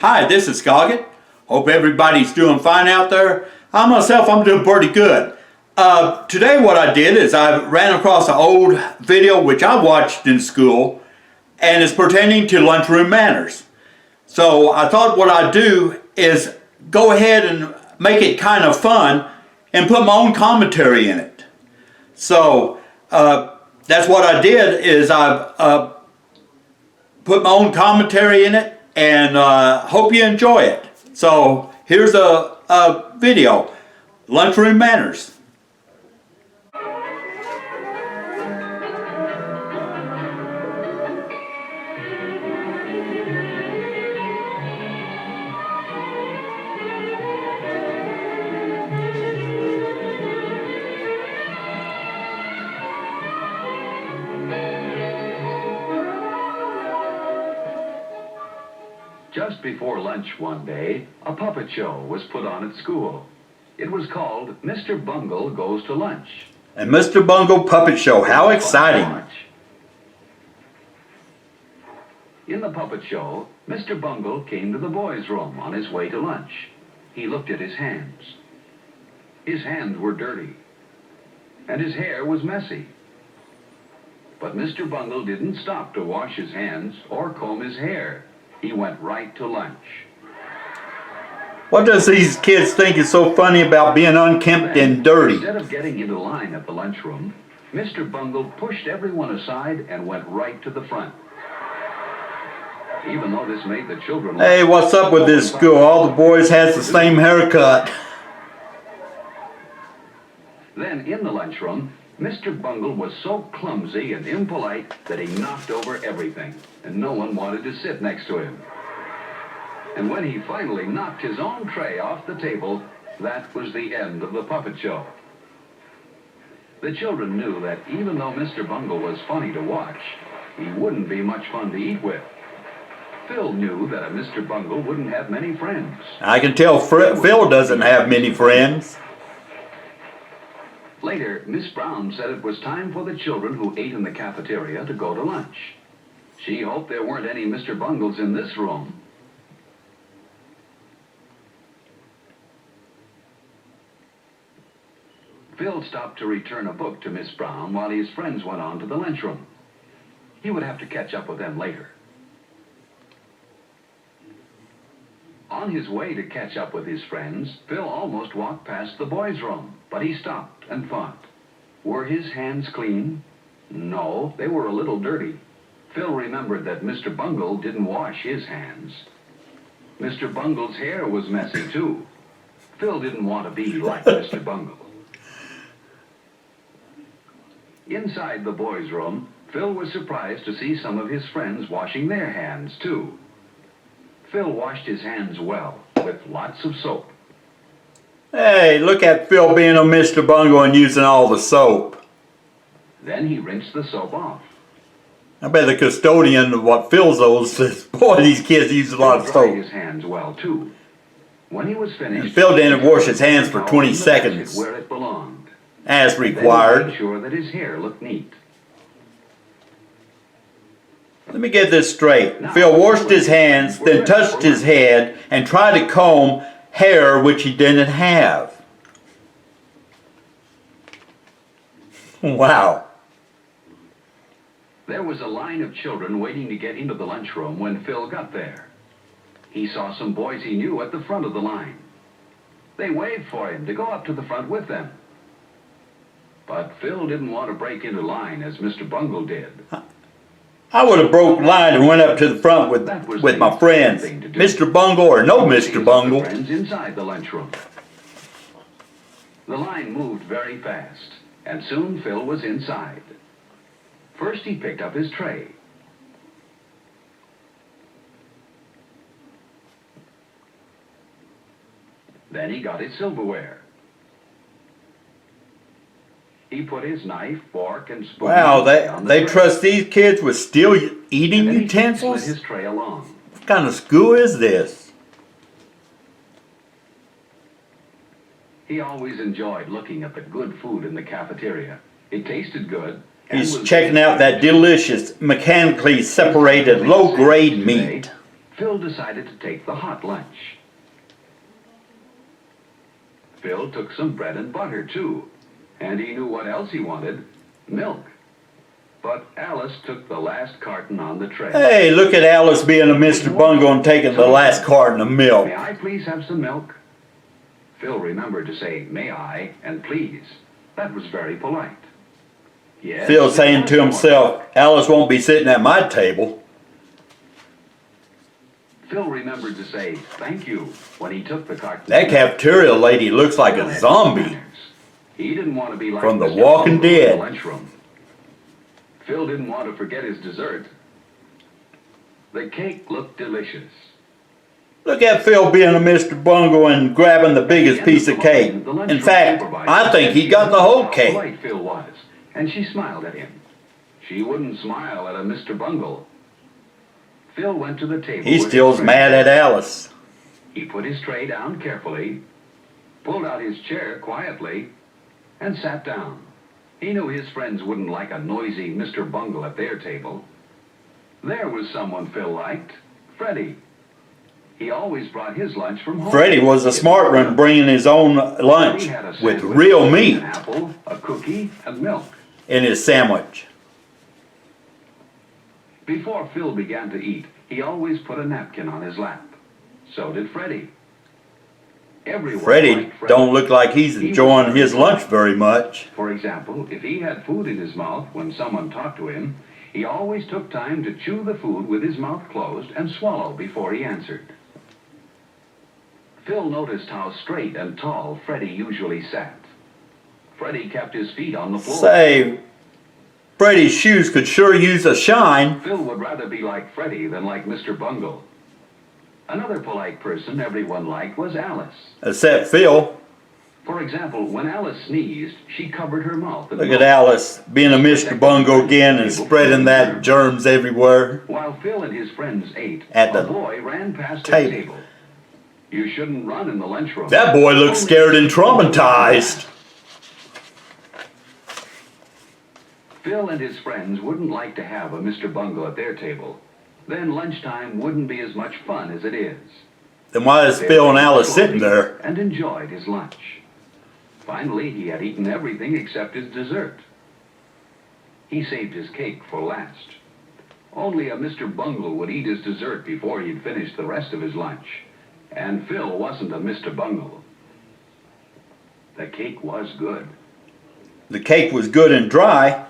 Hi, this is Scoggin. Hope everybody's doing fine out there. I'm doing pretty good. Today what I did is I ran across an old video which I watched in school, and it's pertaining to lunchroom manners. So I thought what I'd do is go ahead and make it kind of fun and put my own commentary in it. So that's what I did, is I put my own commentary in it, and hope you enjoy it. So here's a video, Lunchroom Manners. Just before lunch one day, a puppet show was put on at school. It was called Mr. Bungle Goes to Lunch. And Mr. Bungle Puppet Show, how exciting. In the puppet show, Mr. Bungle came to the boys' room on his way to lunch. He looked at his hands. His hands were dirty, and his hair was messy. But Mr. Bungle didn't stop to wash his hands or comb his hair. He went right to lunch. What does these kids think is so funny about being unkempt and dirty? Instead of getting into line at the lunchroom, Mr. Bungle pushed everyone aside and went right to the front. Even though this made the children... Hey, what's up with this school? All the boys has the same haircut. Then in the lunchroom, Mr. Bungle was so clumsy and impolite that he knocked over everything, and no one wanted to sit next to him. And when he finally knocked his own tray off the table, that was the end of the puppet show. The children knew that even though Mr. Bungle was funny to watch, he wouldn't be much fun to eat with. Phil knew that a Mr. Bungle wouldn't have many friends. I can tell Phil doesn't have many friends. Later, Miss Brown said it was time for the children who ate in the cafeteria to go to lunch. She hoped there weren't any Mr. Bungles in this room. Phil stopped to return a book to Miss Brown while his friends went on to the lunchroom. He would have to catch up with them later. On his way to catch up with his friends, Phil almost walked past the boys' room, but he stopped and thought. Were his hands clean? No, they were a little dirty. Phil remembered that Mr. Bungle didn't wash his hands. Mr. Bungle's hair was messy, too. Phil didn't want to be like Mr. Bungle. Inside the boys' room, Phil was surprised to see some of his friends washing their hands, too. Phil washed his hands well, with lots of soap. Hey, look at Phil being a Mr. Bungle and using all the soap. Then he rinsed the soap off. I bet the custodian of what Phil's owes says, boy, these kids use a lot of soap. His hands well, too. When he was finished, and Phil didn't wash his hands for 20 seconds, where it belonged, as required. Made sure that his hair looked neat. Let me get this straight. Phil washed his hands, then touched his head, and tried to comb hair which he didn't have. Wow. There was a line of children waiting to get into the lunchroom when Phil got there. He saw some boys he knew at the front of the line. They waved for him to go up to the front with them. But Phil didn't want to break into line as Mr. Bungle did. I would have broke line and went up to the front with my friends, Mr. Bungle or no Mr. Bungle. Friends inside the lunchroom. The line moved very fast, and soon Phil was inside. First he picked up his tray. Then he got his silverware. He put his knife, fork, and spoon. Wow, they trust these kids with still eating utensils? His tray along. What kind of school is this? He always enjoyed looking at the good food in the cafeteria. It tasted good. He's checking out that delicious, mechanically separated, low-grade meat. Phil decided to take the hot lunch. Phil took some bread and butter, too. And he knew what else he wanted: milk. But Alice took the last carton on the tray. Hey, look at Alice being a Mr. Bungle and taking the last carton of milk. May I please have some milk? Phil remembered to say, may I, and please. That was very polite. Yes, Phil saying to himself, Alice won't be sitting at my table. Phil remembered to say, thank you, when he took the carton. That cafeteria lady looks like a zombie He didn't want to be like from The Mr. Walking Bungle in the Dead. lunchroom. Phil didn't want to forget his dessert. The cake looked delicious. Look at Phil being a Mr. Bungle and grabbing the biggest piece of cake. In fact, I think he got the whole How cake. polite Phil was, and she smiled at him. She wouldn't smile at a Mr. Bungle. Phil went to the table. He still's mad at Alice. He put his tray down carefully, pulled out his chair quietly, and sat down. He knew his friends wouldn't like a noisy Mr. Bungle at their table. There was someone Phil liked: Freddie. He always brought his lunch from home. Freddie was a smart one, bringing his own lunch with real meat an apple, a cookie, and milk. in his sandwich. Before Phil began to eat, he always put a napkin on his lap. So did Freddie. Everyone Freddie liked Freddie. don't look like he's enjoying his lunch very much. For example, if he had food in his mouth when someone talked to him, he always took time to chew the food with his mouth closed and swallow before he answered. Phil noticed how straight and tall Freddie usually sat. Freddie kept his feet on the floor. Say, Freddie's shoes could sure use a shine. Phil would rather be like Freddie than like Mr. Bungle. Another polite person everyone liked was Alice. Except Phil. For example, when Alice sneezed, she covered her mouth. Look at Alice being a Mr. Bungle again and spreading that germs everywhere. While Phil and his friends ate, At a the boy ran past their table. table. You shouldn't run in the lunchroom. That boy looks scared and traumatized. Phil and his friends wouldn't like to have a Mr. Bungle at their table. Then lunchtime wouldn't be as much fun as it is. Then why is Phil and Alice sitting there? And enjoyed his lunch. Finally, he had eaten everything except his dessert. He saved his cake for last. Only a Mr. Bungle would eat his dessert before he'd finished the rest of his lunch. And Phil wasn't a Mr. Bungle. The cake was good. The cake was good and dry.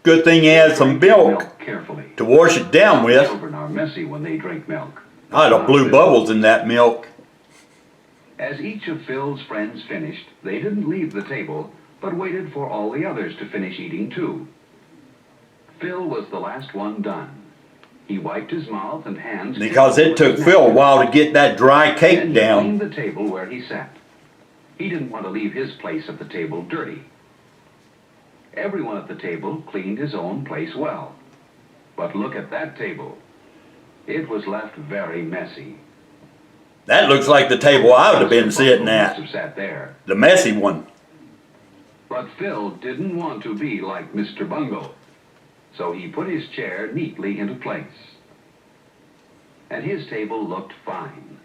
Good thing he had some milk Carefully. to wash it down with. Children are messy when they drink milk. I'd have blew bubbles in that milk. As each of Phil's friends finished, they didn't leave the table, but waited for all the others to finish eating too. Phil was the last one done. He wiped his mouth and hands Because it took Phil a while to get that dry cake and down. cleaned the table where he sat. He didn't want to leave his place at the table dirty. Everyone at the table cleaned his own place well. But look at that table. It was left very messy. That looks like the table I would have been sitting Must at. have sat there. The messy one. But Phil didn't want to be like Mr. Bungle. So he put his chair neatly into place. And his table looked fine.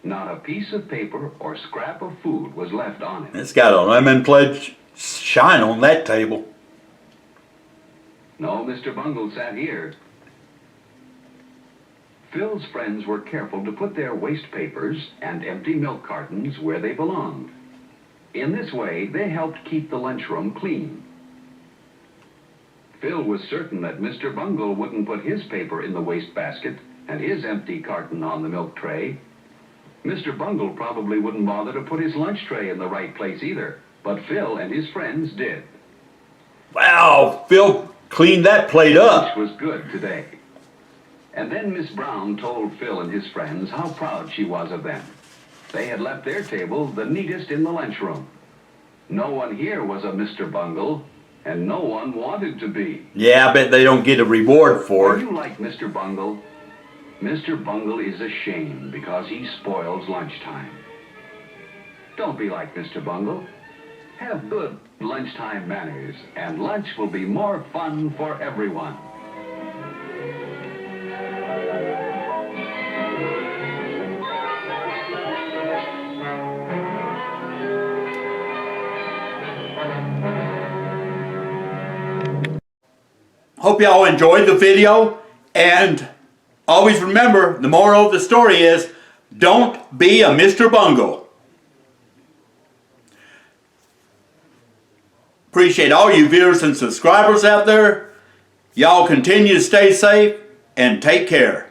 Not a piece of paper or scrap of food was left on it. It's got a lemon pledge shine on that table. No, Mr. Bungle sat here. Phil's friends were careful to put their waste papers and empty milk cartons where they belonged. In this way, they helped keep the lunchroom clean. Phil was certain that Mr. Bungle wouldn't put his paper in the waste basket and his empty carton on the milk tray. Mr. Bungle probably wouldn't bother to put his lunch tray in the right place either, but Phil and his friends did. Wow, Phil cleaned that plate up. Lunch was good today. And then Miss Brown told Phil and his friends how proud she was of them. They had left their table the neatest in the lunchroom. No one here was a Mr. Bungle, and no one wanted to be. Yeah, I bet they don't get a reward for Are it. you like Mr. Bungle? Mr. Bungle is a shame because he spoils lunchtime. Don't be like Mr. Bungle. Have good lunchtime manners, and lunch will be more fun for everyone. Hope y'all enjoyed the video, and always remember, the moral of the story is, don't be a Mr. Bungle. Appreciate all you viewers and subscribers out there. Y'all continue to stay safe and take care.